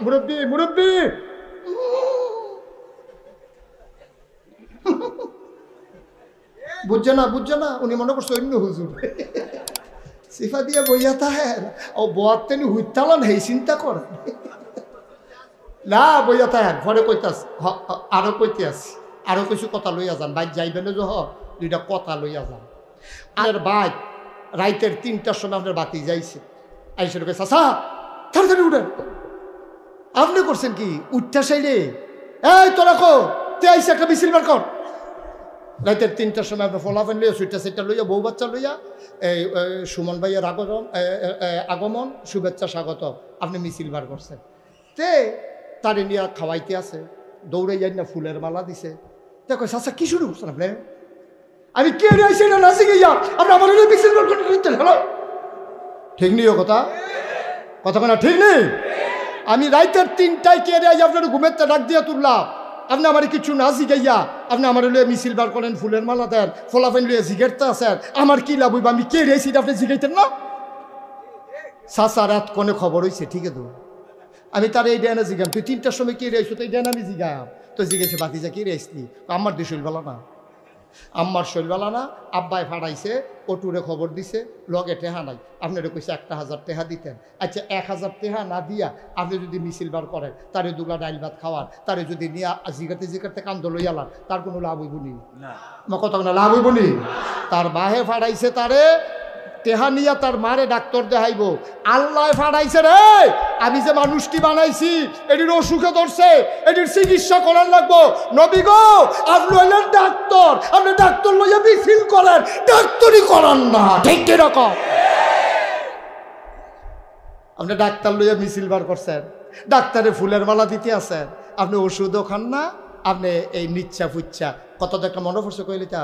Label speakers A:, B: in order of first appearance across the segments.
A: মুরব্বী মুরব্বী বুঝছে না উনি মনে করছে অন্য হুজুর সিফা দিয়ে বইয়া তাহের ও বোয়ার তেনি হুইতালান হেই চিন্তা কর না বইয়া তাহের ঘরে কইতাস আরো কইতে আছি আরো কিছু কথা লইয়া যান বাইক যাইবেন যহ দুইটা কথা লইয়া যান আর বাইক রাইতের 3টার সময় আপনার বাতি যাইছে আইসে ঢুকে চাচা তাড়াতাড়ি উঠেন আপনি করছেন কি উঠটা সাইডে এই তোরা কো তে আইসে একটা মিছিল বার কর রাইতের 3টার সময় আপনার ফলাফেন লইয়া সুইটা সেটা লইয়া বউ বাচ্চা লইয়া এই সুমন ভাইয়ের আগমন শুভেচ্ছা স্বাগত আপনি মিছিল বার করছেন তে তারে নিয়ে খাওয়াইতে আছে দৌড়ে যাই না ফুলের মালা দিছে দেখো চাচা কি শুরু করছেন আপনি আমি কে আইসি না নাচি গিয়া আপনি আমার মিছিল বার করতে হলো ঠিক নেই ও কথা কথা ঠিক নেই আমি রাইতের 3টায় কে রে আপনার ঘুমের ডাক দিয়া তুললাম আপনি আমার কিছু না জিগাইয়া আপনি আমার লইয়া মিছিল বার করেন ফুলের মালা দেন ফলাফেন লইয়া জিগাইতে আছেন আমার কি লাভ হইব আমি কে রেছি আপনি জিগাইতেন না চাচা রাত কোনে খবর হয়েছে ঠিক আছে আমি তার এই ডেনা জিগাম তুই 3টার সময় কে রেছো তো এই ডেনা আমি জিগাম তো জিগেছে বাতিজা কে রেসলি আমার দিয়ে শৈলবেলা না আমার শৈলবেলা না আব্বাই ফাড়াইছে অটুরে খবর দিছে লগে টেহা নাই আপনারা কইছে 1000 টেহা দিতেন আচ্ছা 1000 টেহা না দিয়া আপনি যদি মিছিল বার করেন তারে দুলা ডাইল ভাত খাওয়ার তারে যদি নিয়ে জিগাতে কান্দ লইয়ালার তার কোনো লাভ হইব নি না আমার কথা না লাভ হইব নি তার বাহে ফাড়াইছে তারে টেহা নিয়া তার মারে ডাক্তার দেখাইব আল্লাহ ফাড়াইছে রে আমি যে মানুষটি বানাইছি এটির অসুখে ধরছে এটির চিকিৎসা করার লাগবো নবী গো আপনি হইলেন ডাক্তার আপনি ডাক্তার লইয়া মিছিল করেন ডাক্তারই করান না ঠিক কিরকম আপনি ডাক্তার লইয়া মিছিল বার করছেন ডাক্তারে ফুলের মালা দিতে আছেন আপনি ওষুধও খান না আপনি এই নিচ্ছা ফুচ্ছা কত একটা মনে পড়ছে কইলি তা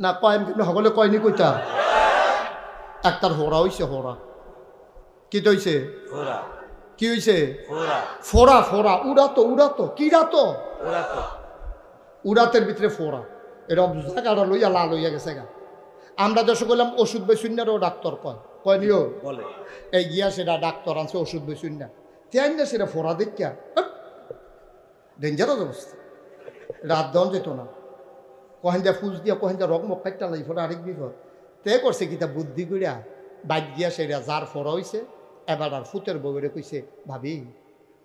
A: না কয় সকলে কয়নি কইতা একটার হোরা হইছে হোরা কি হইছে কি হইছে ফোরা ফোরা উড়াতো কিরাতো উড়াতের ভিতরে ফোরা এরকম জায়গাটা লইয়া লাল হইয়া গেছে গা আমরা দেশে বললাম ওষুধ বেশুন্যারও ডাক্তার কয় নিও বলে এই গিয়া সেটা ডাক্তার আনছে ওষুধ বেশুন্যা তেন না সেটা ফোরা দেখিয়া ডেঞ্জারাস অবস্থা রাত দেওয়া যেত না কহেন যা ফুজ দিয়া কহেন যা রকম কাটটা লাগি ফোরা আরেক বিপদ তে করছে কিতা বুদ্ধি করিয়া বাইক গিয়া সেটা যার ফোরা হয়েছে এবার আর ফুতের বউরে কইছে ভাবি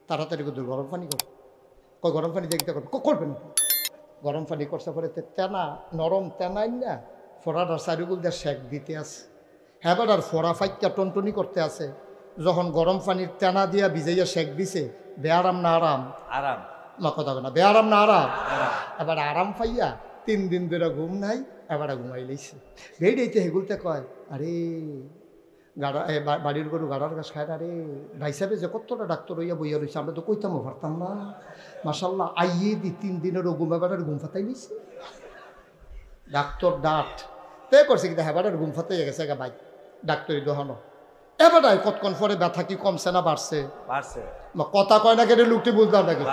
A: তাড়াতাড়ি করে গরম পানি কর কয় গরম পানি দেখতে করবেন গরম পানি করছে পরে তেনা নরম তেনাই না ফোড়াটা চারিগুল দিয়ে শেক দিতে আছে এবার আর ফোড়া ফাইকা টনটনি করতে আছে যখন গরম পানির তেনা দিয়া ভিজাইয়া শেক দিছে বেআরাম না আরাম আরাম মা কথা না বেআরাম না আরাম এবার আরাম পাইয়া 3 দিন ধরে ঘুম নাই এবার ঘুমাই লইছে বেড়েইতে হেগুলতে কয় আরে গাড়া বাড়ির গরু গাড়ার গাছ খায় না রে ভাই সাহেব যে কতটা ডাক্তার হইয়া বইয়া রয়েছে আমরা তো কইতামও পারতাম না মাসাল্লাহ আইয়ে দি 3 দিনেরও ঘুম এবার ঘুম ফাতাই নিছে ডাক্তার ডাট তে করছে কিন্তু হেবার ঘুম ফাতাই গেছে গা ভাই ডাক্তারি দোহানো এবার কতক্ষণ পরে ব্যথা কি কমছে না বাড়ছে বাড়ছে কথা কয় না কেটে লুকটি বুঝলাম নাকি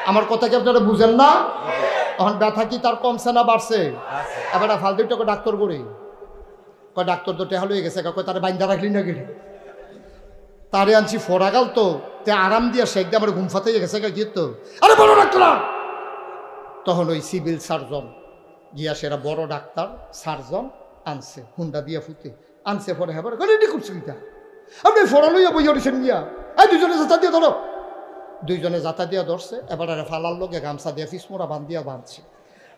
A: আমার কথা কি আপনারা বুঝেন না এখন ব্যথা কি তার কমছে না বাড়ছে এবার ফালতু টাকা ডাক্তার করে কয় ডাক্তার তো টেহা লয়ে গেছে কয় তারা বাইন্দা রাখলি না কেটে তারে আনছি ফোরাগাল তো তে আরাম দিয়া শেখ দিয়ে আমার ঘুম ফাতে গেছে কি তো আরে বড় ডাক্তার তখন ওই সিভিল সার্জন গিয়া সেরা বড় ডাক্তার সার্জন আনছে হুন্ডা দিয়া ফুতে আনছে পরে হেবার রেডি করছি কিটা আপনি ফোরা লইয়া বইয়া দিচ্ছেন গিয়া এই দুজনে যাতা দিয়ে ধরো দুইজনে যাতা দিয়া ধরছে এবার ফালার লোকে গামছা দিয়া ফিসমোরা বান্ধিয়া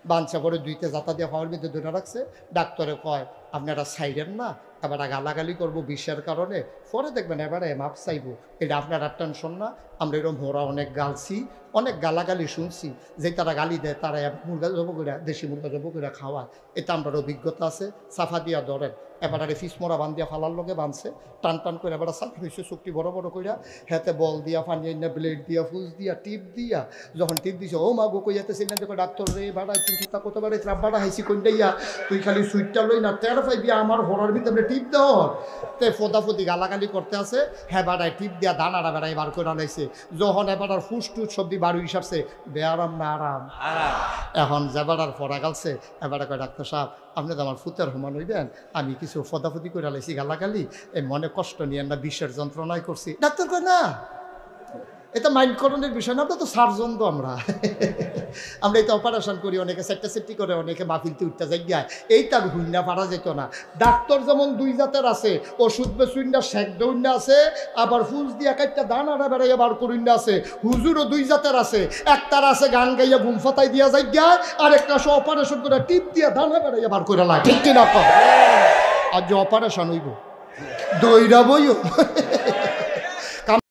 A: বাঁধছে পরে দুইতে যাতা দিয়া পাওয়ার মধ্যে ধরে রাখছে ডাক্তারে কয় আপনারা সাইডেন না এবার গালাগালি করবো বিষের কারণে পরে দেখবেন এবারে মাপ চাইবো এটা আপনারা টেনশন না আমরা এরকম হোরা অনেক গালছি অনেক গালাগালি শুনছি যে তারা গালি দেয় তারা মুরগা জবো করে দেশি মুরগা জবো করে খাওয়ায় এটা আমরা অভিজ্ঞতা আছে সাফা দিয়া ধরেন এবারে ফিসমোরা বান্ধিয়া ফালার লোকে বাঁধছে টান টান করে এবার সাফ হয়েছে চুক্তি বড় বড় কইরা হাতে বল দিয়া পানি না ব্লেড দিয়া ফুস দিয়া টিপ দিয়া যখন টিপ দিছে ও মা গো কইয়াতেছিল না দেখো ডাক্তার রে বাড়া চিন্তা কত বারে বাড়া হাইছি কোনটাইয়া তুই খালি সুইটটা লই না তের পাইবি আমার হরার ভিতরে টিপ দাও তে ফোদাফুদি গালাগালি করতে আছে হ্যাঁ বাড়ায় টিপ দিয়া দানাটা বেড়াই বার করে আনাইছে যখন এবার আর ফুসটুস সবজি বারু হিসাবছে বেআরাম না আরাম এখন যাবার আর ফরা গালছে এবারে কয় ডাক্তার সাহেব আপনি তো আমার ফুতের সমান হইবেন আমি কিছু ফদাফদি করে আলাইছি গালাগালি এই মনে কষ্ট নিয়ে না বিষের যন্ত্রণায় করছি ডাক্তার কয় না এটা মাইন্ডকরণের বিষয় না, আমরা তো সার্জন তো আমরা আমরা এটা অপারেশন করি, অনেকে সেট্টি করে, অনেকে মাহফিলতে উঠতে যাই গিয়া এই তার হুইন্না পারা যেত না। ডাক্তার যেমন দুই জাতের আছে, ওষুধ বেসুইন্না শেক দৌন্না আছে, আবার ফুস দিয়া কাটটা দানাটা বেড়াইয়া বার করিন্না আছে। হুজুরও দুই জাতের আছে, একটার আছে গান গাইয়া ঘুম ফাতাই দিয়া যাই গিয়া, আর একটা সে অপারেশন করে টিপ দিয়া দানা বেড়াইয়া বার করে লাগে, ঠিক কিনা? আর যে অপারেশন হইব দইরা বইও